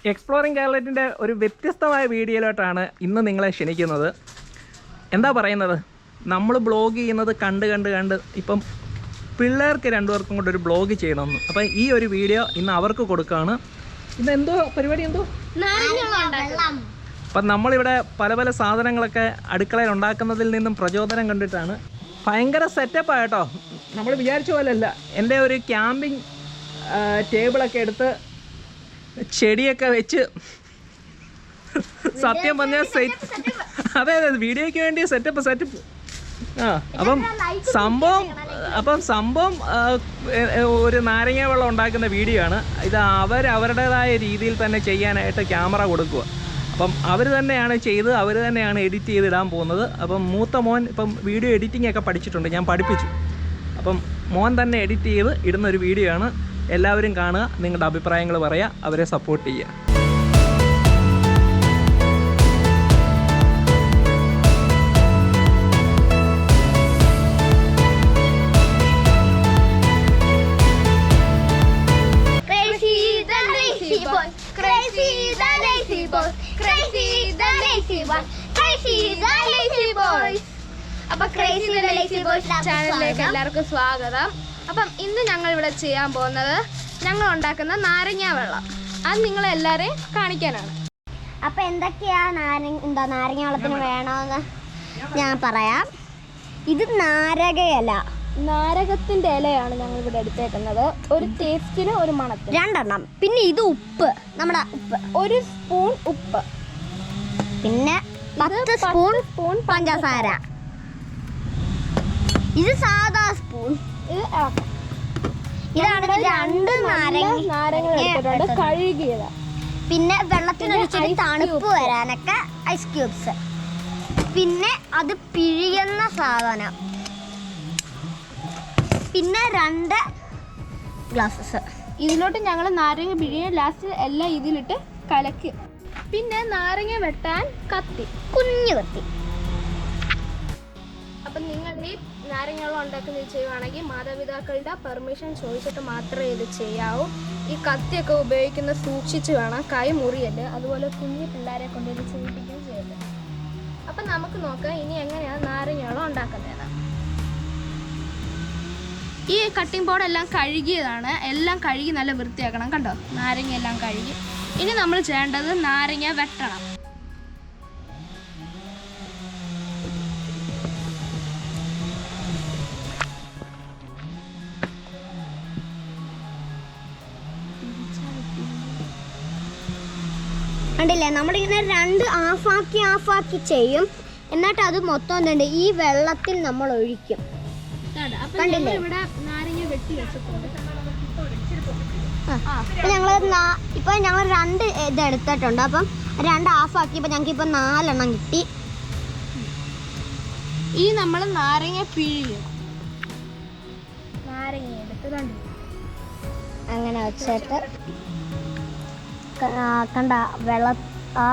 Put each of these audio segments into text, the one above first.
Exploring കേരളത്തിൻ്റെ ഒരു വ്യത്യസ്തമായ വീഡിയോയിലോട്ടാണ് ഇന്ന് നിങ്ങളെ ക്ഷണിക്കുന്നത്. എന്താ പറയുന്നത്, നമ്മൾ ബ്ലോഗ് ചെയ്യുന്നത് കണ്ട് ഇപ്പം പിള്ളേർക്ക് രണ്ടുപേർക്കും കൂടെ ഒരു ബ്ലോഗ് ചെയ്യണമെന്ന്. അപ്പം ഈ ഒരു വീഡിയോ ഇന്ന് അവർക്ക് കൊടുക്കുകയാണ്. ഇന്ന് എന്തോ പരിപാടി, എന്തോ അപ്പം നമ്മളിവിടെ പല പല സാധനങ്ങളൊക്കെ അടുക്കളയിൽ ഉണ്ടാക്കുന്നതിൽ നിന്നും പ്രചോദനം കണ്ടിട്ടാണ്. ഭയങ്കര സെറ്റപ്പാണ് കേട്ടോ, നമ്മൾ വിചാരിച്ച പോലെയല്ല. എൻ്റെ ഒരു ക്യാമ്പിംഗ് ടേബിളൊക്കെ എടുത്ത് ചെടിയൊക്കെ വെച്ച് സത്യം പറഞ്ഞാൽ അതെ വീഡിയോയ്ക്ക് വേണ്ടി സെറ്റപ്പ് സംഭവം ഒരു നാരങ്ങ വെള്ളം ഉണ്ടാക്കുന്ന വീഡിയോ ആണ് ഇത്. അവരുടേതായ രീതിയിൽ തന്നെ ചെയ്യാനായിട്ട് ക്യാമറ കൊടുക്കുക. അപ്പം അവർ തന്നെയാണ് ചെയ്ത്, അവർ തന്നെയാണ് എഡിറ്റ് ചെയ്തിടാൻ പോകുന്നത്. അപ്പം മൂത്ത മോൻ ഇപ്പം വീഡിയോ എഡിറ്റിംഗ് ഒക്കെ പഠിച്ചിട്ടുണ്ട്, ഞാൻ പഠിപ്പിച്ചു. അപ്പം മോൻ തന്നെ എഡിറ്റ് ചെയ്ത് ഇടുന്നൊരു വീഡിയോ ആണ്. എല്ലാവരും കാണുക, നിങ്ങളുടെ അഭിപ്രായങ്ങൾ പറയുക, അവരെ സപ്പോർട്ട് ചെയ്യുക. ചാനലിലേക്ക് എല്ലാവർക്കും സ്വാഗതം. അപ്പം ഇന്ന് ഞങ്ങൾ ഇവിടെ ചെയ്യാൻ പോകുന്നത് ഞങ്ങൾ ഉണ്ടാക്കുന്ന നാരങ്ങ വെള്ളം. അത് നിങ്ങളെല്ലാവരെയും കാണിക്കാനാണ്. അപ്പം എന്തൊക്കെയാ നാരങ്ങ വെള്ളത്തിന് വേണമെന്ന് ഞാൻ പറയാം. ഇത് നാരകത്തിന്റെ ഇലയാണ് ഞങ്ങൾ ഇവിടെ എടുത്തേക്കുന്നത്. ഒരു ടേസ്റ്റിന്, ഒരു മണത്തിന് 2 എണ്ണം. പിന്നെ ഇത് ഉപ്പ്, നമ്മുടെ ഉപ്പ് 1 സ്പൂൺ ഉപ്പ്. പിന്നെ 10 സ്പൂൺ പഞ്ചസാര. ഇത് സാധാ സ്പൂൺ. ഇതാണ് 2 നാരങ്ങ എടുത്തിട്ടുണ്ട്, കഴുകിയത്. പിന്നെ വെള്ളത്തിനൊഴിച്ചിട്ട് തണുപ്പ് വരാനൊക്കെ ഐസ് ക്യൂബ്സ്. പിന്നെ അത് പിഴിയുന്ന സാധനം. പിന്നെ 2 ഗ്ലാസസ്. ഇതിലോട്ട് ഞങ്ങൾ നാരങ്ങ പിഴിയാൻ ലാസ്റ്റ് എല്ലാം ഇതിലിട്ട് കലക്കി. പിന്നെ നാരങ്ങ വെട്ടാൻ കത്തി, കുഞ്ഞു കത്തി. അപ്പം നിങ്ങൾ ഈ നാരങ്ങ വെള്ളം ഉണ്ടാക്കുന്നത് ചെയ്യുവാണെങ്കിൽ മാതാപിതാക്കളുടെ പെർമിഷൻ ചോദിച്ചിട്ട് മാത്രമേ ഇത് ചെയ്യാവൂ. ഈ കത്തിയൊക്കെ ഉപയോഗിക്കുന്ന സൂക്ഷിച്ച് വേണം, കൈ മുറിയല്. അതുപോലെ കുഞ്ഞു പിള്ളേരെ കൊണ്ട് ഇത് ചെയ്യിപ്പിക്കുകയും ചെയ്യല്. അപ്പം നമുക്ക് നോക്കാം ഇനി എങ്ങനെയാണ് നാരങ്ങ വെള്ളം ഉണ്ടാക്കുന്നതെന്ന്. ഈ കട്ടിംഗ് ബോർഡെല്ലാം കഴുകിയതാണ്, എല്ലാം കഴുകി നല്ല വൃത്തിയാക്കണം. കണ്ടോ, നാരങ്ങ എല്ലാം കഴുകി. ഇനി നമ്മൾ ചെയ്യേണ്ടത് നാരങ്ങ വെട്ടണം. കണ്ടില്ലേ, നമ്മളിങ്ങനെ 2 ഹാഫാക്കി ചെയ്യും. എന്നിട്ട് അത് മൊത്തം എന്തുണ്ട് ഈ വെള്ളത്തിൽ നമ്മൾ ഒഴിക്കും. കണ്ടില്ലേ, ഇപ്പൊ ഞങ്ങൾ 2 ഇത് എടുത്തിട്ടുണ്ട്. അപ്പം 2 ഹാഫാക്കി. ഇപ്പൊ ഞങ്ങൾക്ക് ഇപ്പൊ 4 എണ്ണം കിട്ടി. ഈ നമ്മൾ നാരങ്ങ പിഴിയും. നാരങ്ങ എടുത്ത് അങ്ങനെ വെച്ചിട്ട് കണ്ട ആ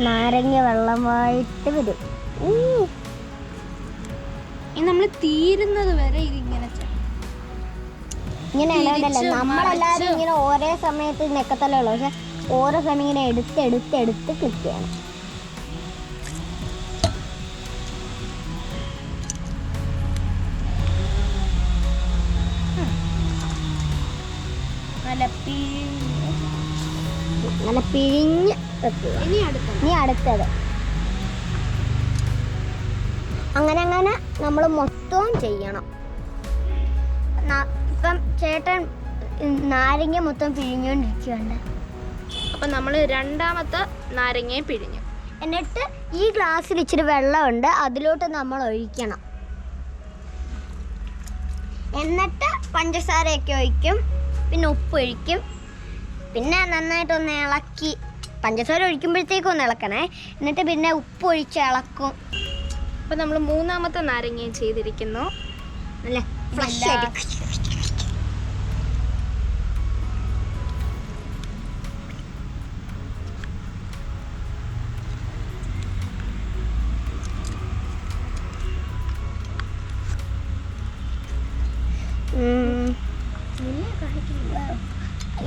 നാരങ്ങ വെള്ളമായിട്ട് വരും. ഇനി നമ്മൾ തീരുന്നത് വരെ ഇതിങ്ങനെ ഇങ്ങനെയല്ല, നമ്മളല്ലാതെ ഇങ്ങനെ ഓരോ സമയത്ത് നെക്കത്തല്ലേ ഉള്ളു. പക്ഷെ ഓരോ സമയം ഇങ്ങനെ എടുത്ത് ക്ലിക്ക് ചെയ്യണം. നല്ല പിഴിഞ്ഞ് വെക്കുക. ഇനി അടുത്തത് അങ്ങനെ നമ്മൾ മൊത്തവും ചെയ്യണം. ഇപ്പം ചേട്ടൻ നാരങ്ങ മൊത്തം പിഴിഞ്ഞുകൊണ്ടിരിക്കുകയുണ്ട്. അപ്പം നമ്മൾ 2ാമത്തെ നാരങ്ങയും പിഴിഞ്ഞു. എന്നിട്ട് ഈ ഗ്ലാസ്സിൽ ഇച്ചിരി വെള്ളമുണ്ട്, അതിലോട്ട് നമ്മൾ ഒഴിക്കണം. എന്നിട്ട് പഞ്ചസാരയൊക്കെ ഒഴിക്കും, പിന്നെ ഉപ്പ് ഒഴിക്കും. പിന്നെ നന്നായിട്ടൊന്ന് ഇളക്കി, പഞ്ചസാര ഒഴിക്കുമ്പോഴത്തേക്കും ഒന്ന് ഇളക്കണേ. എന്നിട്ട് പിന്നെ ഉപ്പ് ഒഴിച്ച് ഇളക്കും. അപ്പം നമ്മൾ 3ാമത്തെ നാരങ്ങയും ചെയ്തിരിക്കുന്നു. നല്ല ഫ്ലഷ് ആയിട്ട്.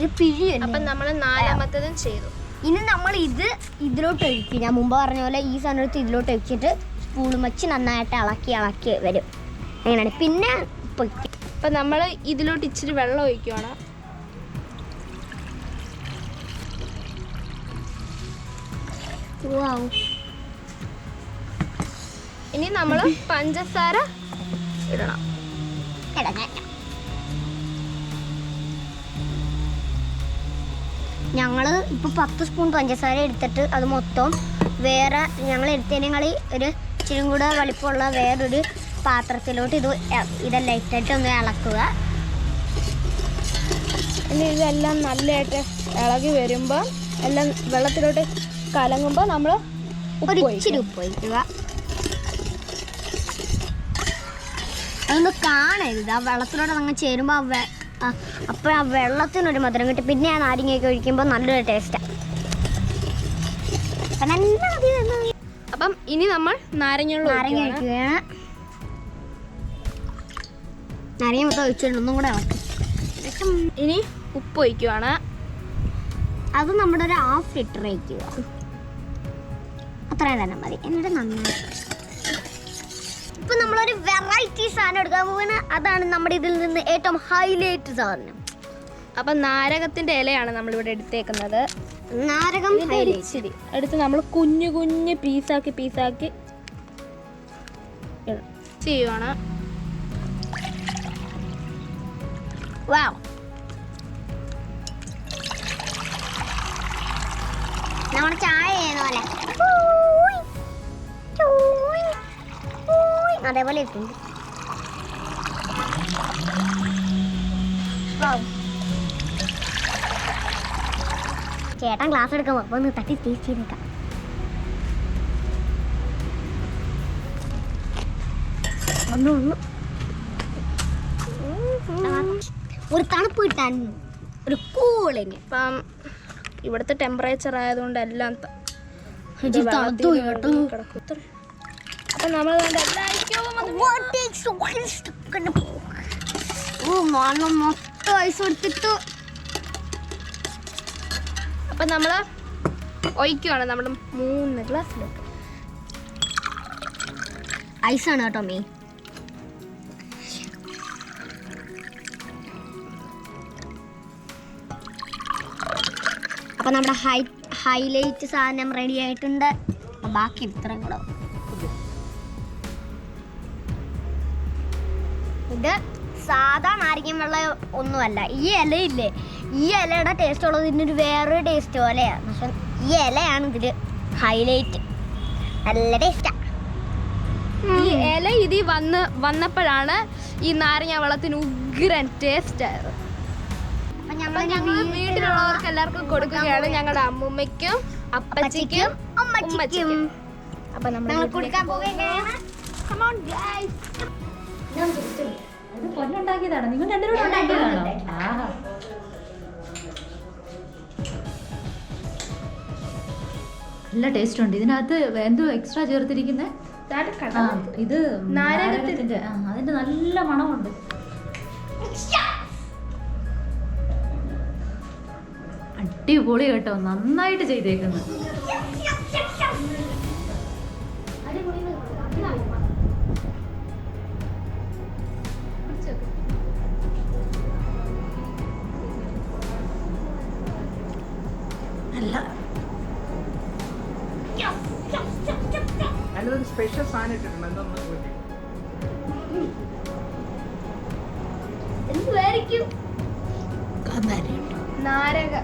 ഇത് പിഴിയല്ലേ. അപ്പം നമ്മൾ 4-മത്തതും ചെയ്തു. ഇനി നമ്മൾ ഇതിലോട്ട് ഒഴിക്കും. ഞാൻ മുമ്പ് പറഞ്ഞ പോലെ ഈ സാധനം എടുത്ത് ഇതിലോട്ട് ഒഴിച്ചിട്ട് സ്പൂണും വെച്ച് നന്നായിട്ട് ഇളക്കി വരും. അങ്ങനെയാണ്. പിന്നെ അപ്പം നമ്മൾ ഇതിലോട്ട് ഇച്ചിരി വെള്ളം ഒഴിക്കുവാണ്. ഇനി നമ്മൾ പഞ്ചസാര ഇടണം. ഞങ്ങൾ ഇപ്പോൾ 10 സ്പൂൺ പഞ്ചസാര എടുത്തിട്ട് അത് മൊത്തം വേറെ ഞങ്ങൾ എടുത്തതിനേക്കാളി ഒരു ഇച്ചിരി കൂടെ വലിപ്പമുള്ള വേറൊരു പാത്രത്തിലോട്ട് ഇതെല്ലാം ഇട്ടിട്ട് ഒന്ന് ഇളക്കുക. ഇനി ഇതെല്ലാം നല്ലതായിട്ട് ഇളകി വരുമ്പോൾ എല്ലാം വെള്ളത്തിലോട്ട് കലങ്ങുമ്പോൾ നമ്മൾ ഇച്ചിരി ഉപ്പ് ഒഴിക്കുക. അതൊന്ന് കാണരുത്. ആ വെള്ളത്തിലോട്ട് അങ്ങ് ചേരുമ്പോൾ അപ്പോൾ ആ വെള്ളത്തിനൊരു മധുരം കിട്ടും. പിന്നെ ആ നാരങ്ങയൊക്കെ ഒഴിക്കുമ്പോൾ നല്ലൊരു ടേസ്റ്റാണ്. അപ്പം ഇനി നമ്മൾ നാരങ്ങ ഒഴിക്കുകയാണ്. നാരങ്ങ മൊത്തം ഒഴിച്ചിട്ട് ഒന്നും കൂടെ ഇളക്കും. ഇനി ഉപ്പ് ഒഴിക്കുവാണ്. അത് നമ്മുടെ ഒരു 1/2 ലിറ്റർ ഒഴിക്കുക. അത്രയും തന്നെ മതി. എന്നിട്ട് നന്നായി ഇപ്പം നമ്മളൊരു വെറൈറ്റി സാധനം എടുക്കാൻ പോകുന്നത്. അതാണ് നമ്മുടെ ഇതിൽ നിന്ന് ഏറ്റവും ഹൈലൈറ്റ് സാധനം. അപ്പം നാരകത്തിൻ്റെ ഇലയാണ് നമ്മളിവിടെ എടുത്തേക്കുന്നത്. നാരകം ഇച്ചിരി എടുത്ത് നമ്മൾ കുഞ്ഞു കുഞ്ഞ് പീസാക്കി ചെയ്യുവാണ്. വാവ്, നമ്മുടെ ചായ ചെയ്യുന്ന പോലെ അതേപോലെ ഇട്ടുണ്ട്. ചേട്ടൻ ക്ലാസ് എടുക്കുമ്പോൾ അപ്പോൾ ഒന്ന് തട്ടി ടേസ്റ്റ് ചെയ്തേക്കാം. ഒരു തണുപ്പ് കിട്ടാൻ ഒരു കൂളിങ്. ഇപ്പം ഇവിടുത്തെ ടെമ്പറേച്ചർ ആയതുകൊണ്ട് എല്ലാം അപ്പം നമ്മൾ മൊത്തം ഐസ് കൊടുത്തിട്ട് അപ്പം നമ്മൾ ഒഴിക്കുവാണ് നമ്മുടെ 3 ഗ്ലാസ്സിലേക്ക്. ഐസാണ് കേട്ടോ മീ. അപ്പം നമ്മുടെ ഹൈലൈറ്റ് സാധനം റെഡി ആയിട്ടുണ്ട്. അപ്പം ബാക്കി ഇത്രയും കൂടെ. ഇത് സാധാ നാരങ്ങ വെള്ളം ഒന്നുമല്ല. ഈ ഇലയില്ലേ, ഈ ഇലയുടെ ടേസ്റ്റ് ഉള്ളത് ഇതിനൊരു വേറൊരു ടേസ്റ്റ് പോലെയാണ്. പക്ഷെ ഈ ഇലയാണ് ഇതിൽ ഹൈലൈറ്റ്. നല്ല ടേസ്റ്റാണ്. ഈ ഇല ഇതിൽ വന്നപ്പോഴാണ് ഈ നാരങ്ങ വെള്ളത്തിന് ഉഗ്രൻ ടേസ്റ്റ് ആയത്. ഞങ്ങൾ വീട്ടിലുള്ളവർക്ക് എല്ലാവർക്കും കൊടുക്കുകയാണ്. ഞങ്ങളുടെ അമ്മൂമ്മയ്ക്കും അപ്പച്ചിക്കും ഉമ്മച്ചിക്കും. അപ്പൊ നമ്മൾ കൊടുക്കാൻ പോവുകയാണ്. അത് പൊന്നുണ്ടാക്കിയതാണ്. നിങ്ങൾ രണ്ടുപേരും ഉണ്ടാക്കിയതാണോ? നല്ല ടേസ്റ്റ് ഉണ്ട്. ഇതിനകത്ത് എന്തോ എക്സ്ട്രാ ചേർത്തിരിക്കുന്നത്? ഇത് നാരകത്തിന്റെ. അതിന്റെ നല്ല മണമുണ്ട്. അടിപൊളി കേട്ടോ, നന്നായിട്ട് ചെയ്തേക്കുന്നു. നല്ലൊരു സ്പെഷ്യൽ സാധനം ഇട്ടിട്ടുണ്ട്. എന്തായിരിക്കും? നാരക.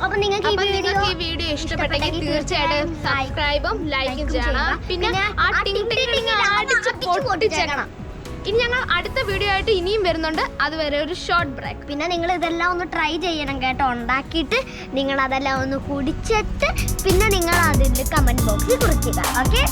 അപ്പൊ നിങ്ങൾക്ക് ഈ വീഡിയോ ഇഷ്ടപ്പെട്ടെങ്കിൽ തീർച്ചയായിട്ടും സബ്സ്ക്രൈബും ലൈക്കും ചെയ്യണം. പിന്നെ ആ ടിങ് ടിങ് അടിച്ച് പൊട്ടിച്ചേക്കണം. ഇനി ഞങ്ങൾ അടുത്ത വീഡിയോ ആയിട്ട് ഇനിയും വരുന്നുണ്ട്. അതുവരെ ഒരു ഷോർട്ട് ബ്രേക്ക്. പിന്നെ നിങ്ങൾ ഇതെല്ലാം ഒന്ന് ട്രൈ ചെയ്യണം കേട്ടോ. ഉണ്ടാക്കിയിട്ട് നിങ്ങൾ അതെല്ലാം ഒന്ന് കുടിച്ചിട്ട് പിന്നെ നിങ്ങൾ അതിൽ കമന്റ് ബോക്സിൽ കുറിക്കുക. ഓക്കെ.